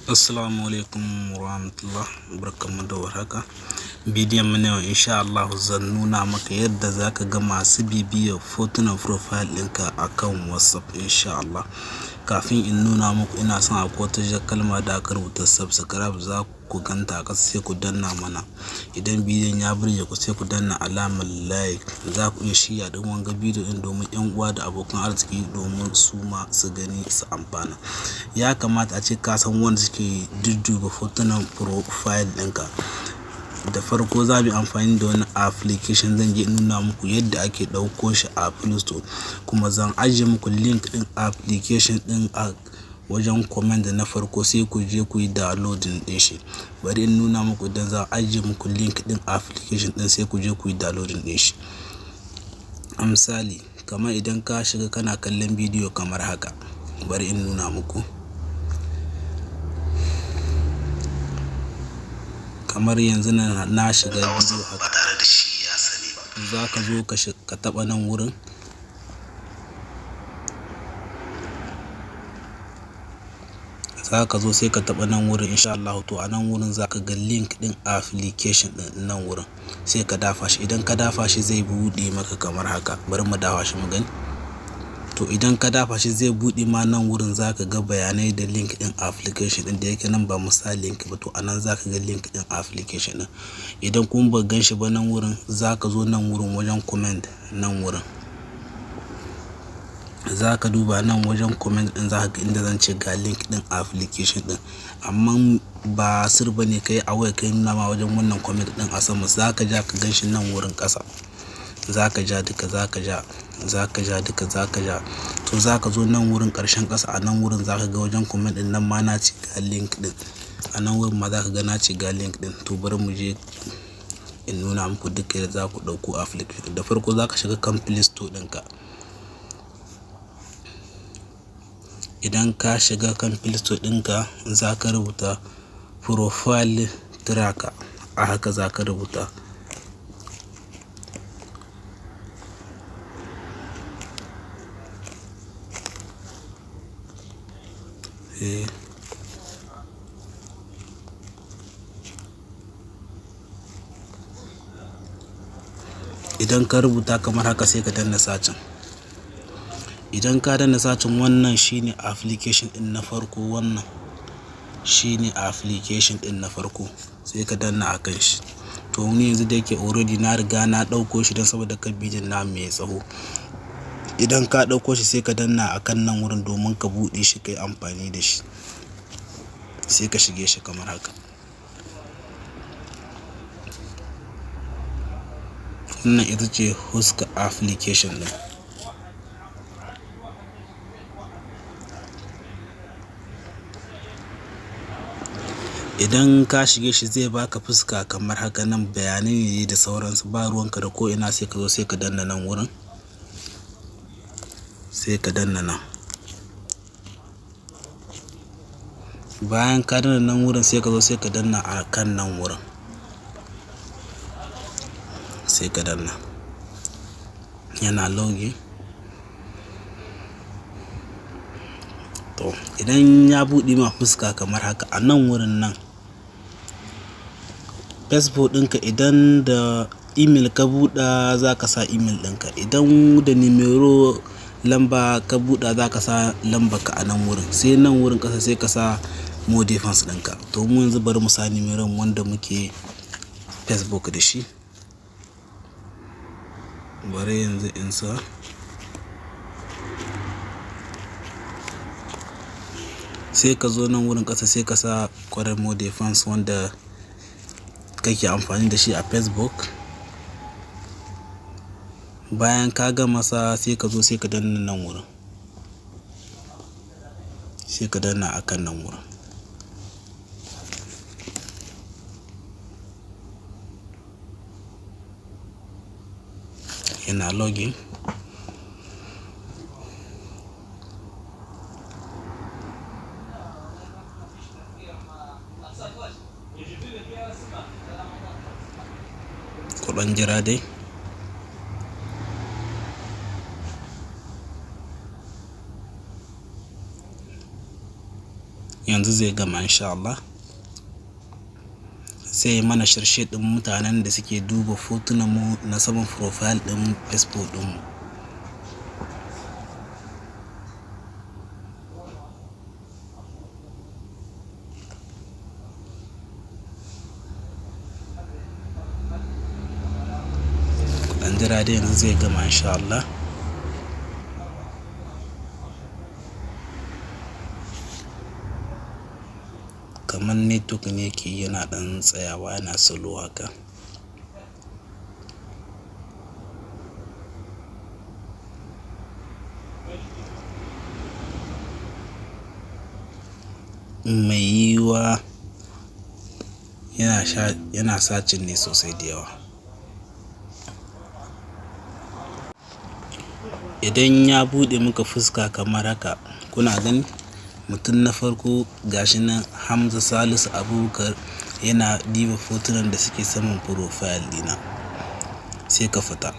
Assalamu alaikum warahmatullah, barkanmu da warhaka. Bidiyon mu na yau insha Allah zan nuna maka yadda zaka ga masu bibiyar fotunan profile ɗinka akan WhatsApp insha Allah. Kafin in nuna muku ina son akwai wata kalma da aka rubuta subscribe, za ku ganta a ƙasa sai ku danna mana. Idan bidiyon ya burge ku sai ku danna alamar like. Za ku iya share ɗin wanga bidiyo ɗin domin ƴan uwa da abokan arziki domin su ma su gani su amfana. Ya kamata a ce ka san wanda suke dudduba fotunan profile ɗinka. Da farko za mu yi amfani da wani application, zan je nuna muku yadda ake ɗauko shi a Play Store, kuma zan ajiye muku link ɗin application ɗin a wajen comment na farko sai ku je ku yi downloading ɗin shi. Bari in nuna muku idan zan ajiye muku link ɗin application ɗin sai ku je ku yi downloading ɗin shi. A misali kamar idan ka shiga kana kallon bidiyo kamar haka, bari in nuna muku. Kamar yanzu na shiga bidiyo haka, za ka zo ka taɓa nan wurin, za ka zo sai ka taɓa nan wurin insha Allah. To a nan wurin za ka ga link ɗin application ɗin nan wurin, sai ka dafa shi. Idan ka dafa shi zai buɗe maka kamar haka. Bari mu dafa shi mu gani. To idan ka dafa shi zai buɗe ma nan wurin, za ka ga bayanai da link ɗin application ɗin da yake nan ba musa link ba. To a nan za ka ga link ɗin application ɗin. Idan kuma ba gan shi ba nan wurin, za ka zo nan wurin wajen comment nan wurin, za ka duba nan wajen comment ɗin, za ka ga inda zan ce ga link ɗin application ɗin. Amma ba sir ba ne kai a waya kai nuna ma wajen wannan comment ɗin a sama. Za ka ja ka gan shi nan wurin ƙasa, za ka ja duka, za ka ja, za ka ja duka, za ka ja. To za ka zo nan wurin ƙarshen ƙasa, a nan wurin za ka ga wajen comment ɗin nan ma na ce ga link ɗin. A nan wurin ma za ka ga na ce ga link ɗin. To bari mu je in nuna muku duka yadda za ku ɗauko application. Da farko za ka shiga kan Play Store ɗinka. Idan ka shiga kan Play Store ɗinka za ka rubuta profile tracker, a haka za ka rubuta. Idan ka rubuta kamar haka sai ka danna sacin. Idan ka danna sacin, wannan shine application ɗin na farko, wannan shine application ɗin na farko, sai ka danna akan shi. To ni yanzu da yake already na riga na ɗauko shi don saboda kan bidiyon na mai tsaho. Idan ka ɗauko shi sai ka danna akan nan wurin domin ka buɗe shi kai amfani da shi. Sai ka shige shi kamar haka. Wannan ita ce huska application ɗin. Idan ka shige shi zai baka fuska kamar haka, nan bayanai ne da sauransu, ba ruwanka da ko ina. Sai ka zo sai ka danna nan wurin, sai ka danna nan. Bayan ka danna nan wurin sai ka zo sai ka danna a kan nan wurin, sai ka danna. Yana login. To idan ya buɗe ma fuska kamar haka, a nan wurin nan Facebook ɗinka, idan da email ka buɗa za ka sa email ɗinka. Idan da numero lamba ka buɗa za ka sa lambar ka a nan wurin. Sai nan wurin ƙasa sai ka sa more defense ɗinka. To mu yanzu bari mu sa numero wanda muke Facebook da shi. Bari yanzu in sa. Sai ka zo nan wurin ƙasa sai ka sa current more defense wanda kake amfani da shi a Facebook. Bayan ka gama sa sai ka zo sai ka danna nan wurin, sai ka danna akan nan wurin. Yana login. Kuɗan jira dai. yanzu zai gama insha Allah. Sai mana sharshe din mutanen da suke duba fotunan mu na saman profile din Facebook din mu. Dan jira dai yanzu zai gama insha Allah. Kamar network ne ke yana dan tsayawa yana salo haka. Mai yiwa yana sacin ne sosai da yawa. Idan ya bude muka fuska kamar haka, kuna gani mutum na farko gashi nan Hamza Salisu Abubakar yana diba fotunan da suke saman profile dina. Sai ka fita,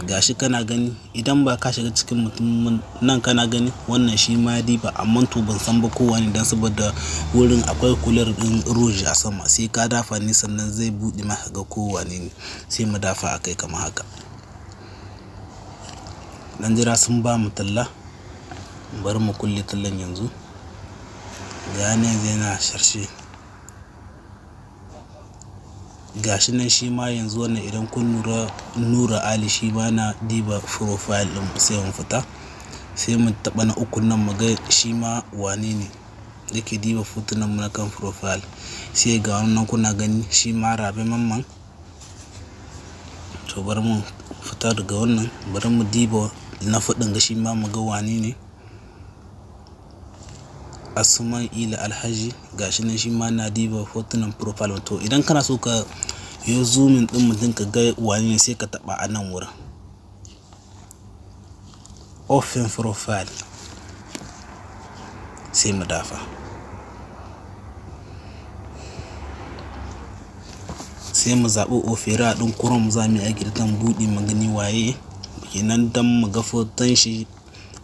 gashi kana gani. Idan ba ka shiga cikin mutum nan kana gani wannan shi ma diba, amma to ban san ba kowane dan saboda wurin akwai kular din rouge a sama. Sai ka dafa ne sannan zai bude maka ga kowane ne. Sai mu dafa akai kamar haka. Dan jira sun ba mu talla, bari mu kulle tallan yanzu. Gane zai na sharshe. Gashi nan shi ma yanzu wannan idan kun Nura Ali shi ma na diba profile din, sai mu fita. Sai mu taba na uku nan mu ga shi ma wane ne yake diba fotunan mu na kan profile. Sai ga wannan kuna gani shi ma Rabe Mamman. To bari mu fita daga wannan, bari mu diba na fadin ga shi ma mu ga wane ne. Ismaila Alhaji gashi nan shi ma na diba fotunan profile. To idan kana so ka yi zoomin din mutum ka ga wane ne, sai ka taba a nan wurin open profile, sai mu dafa. Sai mu zaɓi Opera din Chrome, za mu yi aiki da buɗe magani waye kenan dan mu ga foton shi,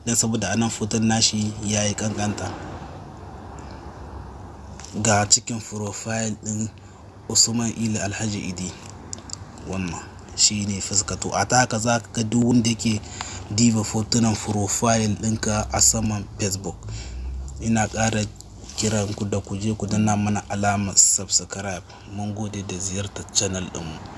dan saboda anan foton nashi yayi kankanta. Ga cikin profile din Ismaila Alhaji Idi, wannan shine fuska. To a ta haka za ka ga duk wanda yake diba fotunan profile ɗinka a saman Facebook. Ina ƙara kiran ku da ku je ku danna mana alamar subscribe. Mun gode da ziyartar channel ɗinmu.